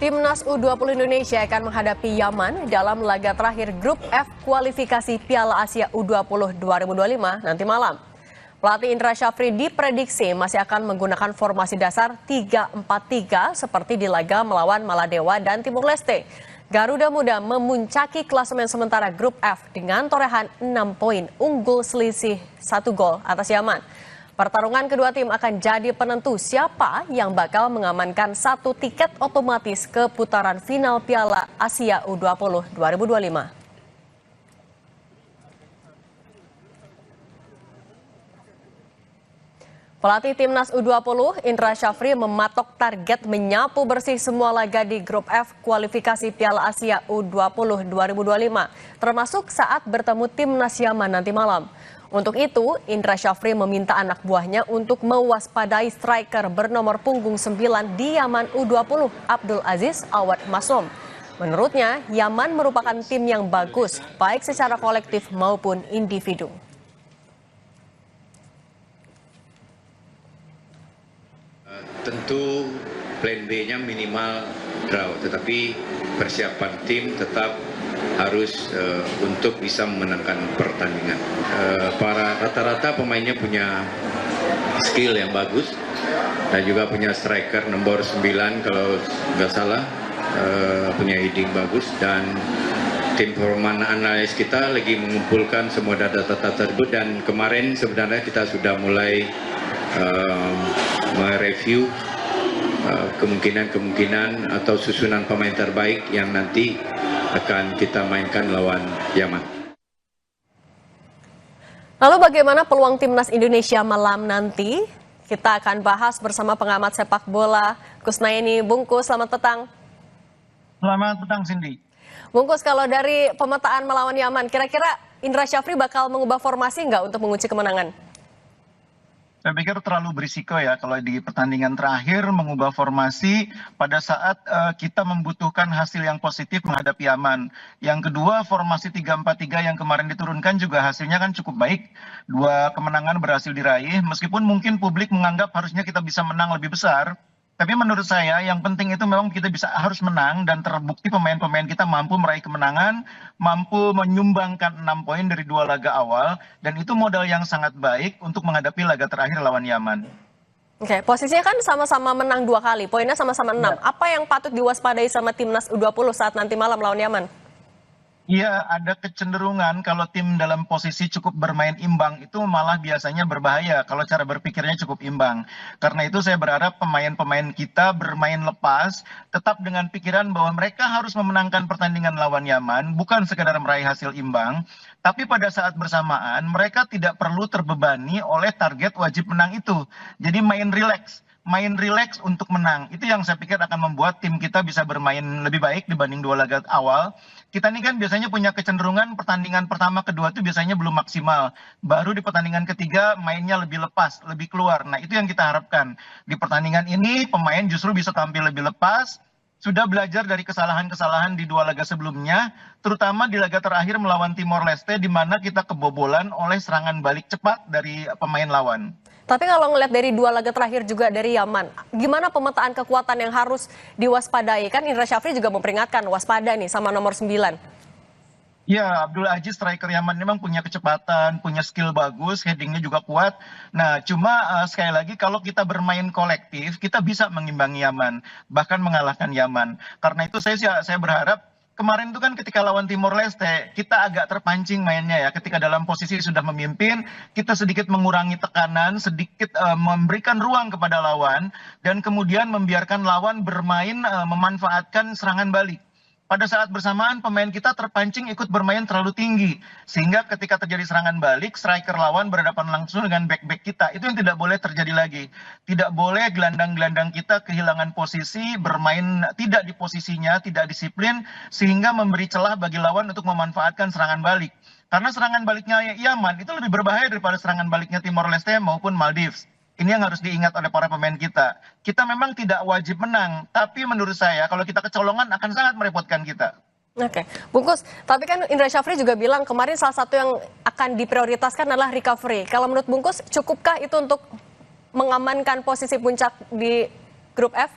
Timnas U20 Indonesia akan menghadapi Yaman dalam laga terakhir Grup F kualifikasi Piala Asia U20 2025 nanti malam. Pelatih Indra Syafri diprediksi masih akan menggunakan formasi dasar 3-4-3 seperti di laga melawan Maladewa dan Timur Leste. Garuda Muda memuncaki klasemen sementara Grup F dengan torehan 6 poin, unggul selisih 1 gol atas Yaman. Pertarungan kedua tim akan jadi penentu siapa yang bakal mengamankan 1 tiket otomatis ke putaran final Piala Asia U20 2025. Pelatih Timnas U20 Indra Syafri mematok target menyapu bersih semua laga di Grup F kualifikasi Piala Asia U20 2025, termasuk saat bertemu Timnas Yaman nanti malam. Untuk itu, Indra Syafri meminta anak buahnya untuk mewaspadai striker bernomor punggung 9 di Yaman U20, Abdul Aziz Awad Masom. Menurutnya, Yaman merupakan tim yang bagus, baik secara kolektif maupun individu. Tentu plan B-nya minimal draw, tetapi persiapan tim tetap harus untuk bisa memenangkan pertandingan. Para rata-rata pemainnya punya skill yang bagus dan juga punya striker nomor 9 kalau nggak salah, punya heading bagus, dan tim permainan analis kita lagi mengumpulkan semua data-data tersebut, dan kemarin sebenarnya kita sudah mulai mereview kemungkinan atau susunan pemain terbaik yang nanti akan kita mainkan lawan Yaman. Lalu bagaimana peluang Timnas Indonesia malam nanti? Kita akan bahas bersama pengamat sepak bola Kusnaini. Bungkus, selamat petang. Selamat petang, Cindy. Bungkus, kalau dari pemetaan melawan Yaman, kira-kira Indra Syafri bakal mengubah formasi nggak untuk mengunci kemenangan? Saya pikir terlalu berisiko ya kalau di pertandingan terakhir mengubah formasi pada saat kita membutuhkan hasil yang positif menghadapi Yaman. Yang kedua, formasi 3-4-3 yang kemarin diturunkan juga hasilnya kan cukup baik. 2 kemenangan berhasil diraih, meskipun mungkin publik menganggap harusnya kita bisa menang lebih besar. Tapi menurut saya yang penting itu memang kita harus menang, dan terbukti pemain-pemain kita mampu meraih kemenangan, mampu menyumbangkan 6 poin dari 2 laga awal, dan itu modal yang sangat baik untuk menghadapi laga terakhir lawan Yaman. Oke, posisinya kan sama-sama menang 2 kali, poinnya sama-sama 6. Ya. Apa yang patut diwaspadai sama Timnas U20 saat nanti malam lawan Yaman? Iya, ada kecenderungan kalau tim dalam posisi cukup bermain imbang itu malah biasanya berbahaya kalau cara berpikirnya cukup imbang. Karena itu saya berharap pemain-pemain kita bermain lepas, tetap dengan pikiran bahwa mereka harus memenangkan pertandingan lawan Yaman, bukan sekadar meraih hasil imbang, tapi pada saat bersamaan mereka tidak perlu terbebani oleh target wajib menang itu. Jadi main rileks untuk menang. Itu yang saya pikir akan membuat tim kita bisa bermain lebih baik dibanding 2 laga awal. Kita ini kan biasanya punya kecenderungan pertandingan pertama, kedua itu biasanya belum maksimal. Baru di pertandingan ketiga mainnya lebih lepas, lebih keluar. Nah, itu yang kita harapkan. Di pertandingan ini pemain justru bisa tampil lebih lepas, sudah belajar dari kesalahan-kesalahan di 2 laga sebelumnya, terutama di laga terakhir melawan Timor Leste, di mana kita kebobolan oleh serangan balik cepat dari pemain lawan. Tapi kalau ngelihat dari 2 laga terakhir juga dari Yaman, gimana pemetaan kekuatan yang harus diwaspadai? Kan Indra Syafri juga memperingatkan waspada nih sama nomor 9. Ya, Abdul Aziz striker Yaman memang punya kecepatan, punya skill bagus, headingnya juga kuat. Nah, cuma sekali lagi kalau kita bermain kolektif, kita bisa mengimbangi Yaman, bahkan mengalahkan Yaman. Karena itu saya berharap kemarin itu kan ketika lawan Timor Leste, kita agak terpancing mainnya ya. Ketika dalam posisi sudah memimpin, kita sedikit mengurangi tekanan, sedikit memberikan ruang kepada lawan, dan kemudian membiarkan lawan bermain memanfaatkan serangan balik. Pada saat bersamaan pemain kita terpancing ikut bermain terlalu tinggi, sehingga ketika terjadi serangan balik, striker lawan berhadapan langsung dengan back-back kita. Itu yang tidak boleh terjadi lagi. Tidak boleh gelandang-gelandang kita kehilangan posisi, bermain tidak di posisinya, tidak disiplin, sehingga memberi celah bagi lawan untuk memanfaatkan serangan balik. Karena serangan baliknya Yaman itu lebih berbahaya daripada serangan baliknya Timor Leste maupun Maldives. Ini yang harus diingat oleh para pemain kita. Kita memang tidak wajib menang, tapi menurut saya kalau kita kecolongan akan sangat merepotkan kita. Oke, Bungkus, tapi kan Indra Syafri juga bilang kemarin salah satu yang akan diprioritaskan adalah recovery. Kalau menurut Bungkus, cukupkah itu untuk mengamankan posisi puncak di grup F?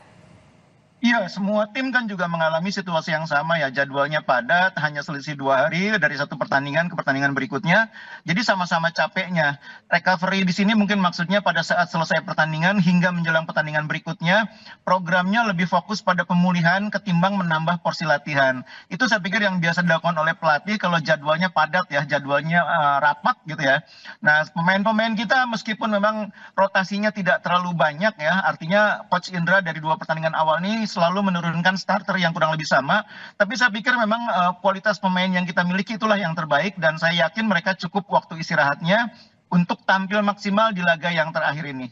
Iya, semua tim kan juga mengalami situasi yang sama ya. Jadwalnya padat, hanya selisih 2 hari dari satu pertandingan ke pertandingan berikutnya. Jadi sama-sama capeknya. Recovery di sini mungkin maksudnya pada saat selesai pertandingan hingga menjelang pertandingan berikutnya, programnya lebih fokus pada pemulihan ketimbang menambah porsi latihan. Itu saya pikir yang biasa dilakukan oleh pelatih kalau jadwalnya padat ya, jadwalnya rapat gitu ya. Nah, pemain-pemain kita meskipun memang rotasinya tidak terlalu banyak ya, artinya Coach Indra dari 2 pertandingan awal ini selalu menurunkan starter yang kurang lebih sama. Tapi saya pikir memang kualitas pemain yang kita miliki itulah yang terbaik dan saya yakin mereka cukup waktu istirahatnya untuk tampil maksimal di laga yang terakhir ini.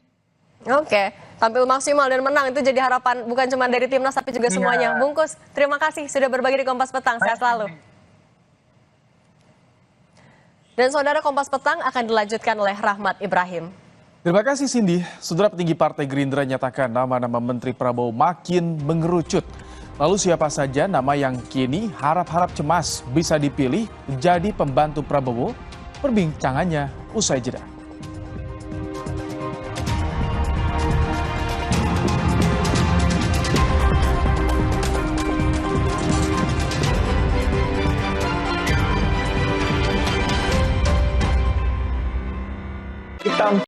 Oke, tampil maksimal dan menang itu jadi harapan bukan cuma dari timnas tapi juga semuanya. Iya. Bungkus, terima kasih sudah berbagi di Kompas Petang. Sehat selalu. Dan saudara, Kompas Petang akan dilanjutkan oleh Rahmat Ibrahim. Terima kasih Cindy. Saudara, petinggi Partai Gerindra nyatakan nama-nama Menteri Prabowo makin mengerucut. Lalu siapa saja nama yang kini harap-harap cemas bisa dipilih jadi pembantu Prabowo? Perbincangannya usai jeda.